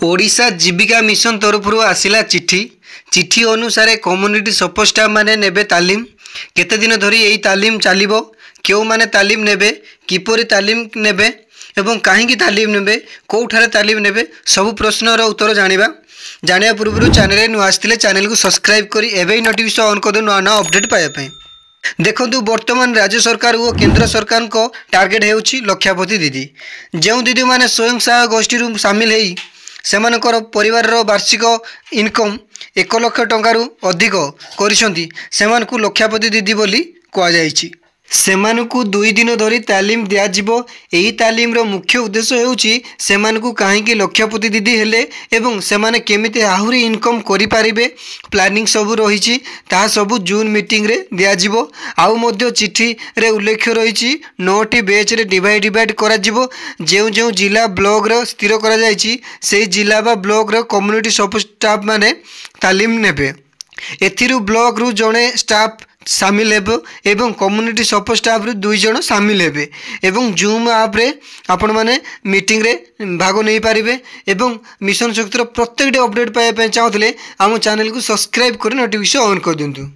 ओडिशा जीविका mission तरफ आसिला चिठी चिठी अनुसार कम्युनिटी सपोर्ट स्टाफ माने नेबे तालीम केते दिन धरी यही तालीम चलिबो क्यों माने तालीम नेबे किपरि तालीम नेबे एवं कहीं तालीम नेबे कोठारे तालीम नेबे सब प्रश्नर उत्तर जानिबा जानिया पूर्व चैनल नु आसथिले चैनल को सब्सक्राइब करी एवं नोटिफिकेशन ऑन कर दो नुआ नुआ अपडेट पाया पे। देखो वर्तमान राज्य सरकार और केंद्र सरकार को टार्गेट हेउछि लक्षापति दीदी जो दीदी माने स्वयं सहायक गोष्ठी सामिल होई सेमानकर परिवार वार्षिक इनकम 1 लाख टंकार अधिक करिसंती सेमानकु लक्षापति दीदी बोली कहा जायछि। सेमानकु 2 दिन धरी तालीम दिया जिवो। एही तालीम रो मुख्य उद्देश्य हेउछि सेमानकु काहेकि लक्षापति दीदी हेले एवं सेमाने केमिते आहुरी इनकम करि पारिबे प्लानिंग सब रहिछि ता सब जून मीटिंग रे दिया जिवो। आउ मध्य चिट्ठी रे उल्लेख रहिछि 9टी बैच रे डिवाइड करा जिवो। जेउ जिला ब्लॉक रो स्थिर करा जायछि सेही जिला बा ब्लॉक रो कम्युनिटी सपोर्ट स्टाफ माने तालीम नेबे। एथिरु ब्लॉक रु जणे स्टाफ सामिल हेबो एवं कम्युनिटी सपोर्ट स्टाफ रु 2 जण सामिल हेबे एवं जूम ऐप रे आपण माने मीटिंग रे भाग नै पारिबे एवं मिशन शक्तिर प्रत्येक अपडेट पाए चाहूले आम चैनल को सब्सक्राइब कर नोटिफिकेशन ऑन कर दिंतु।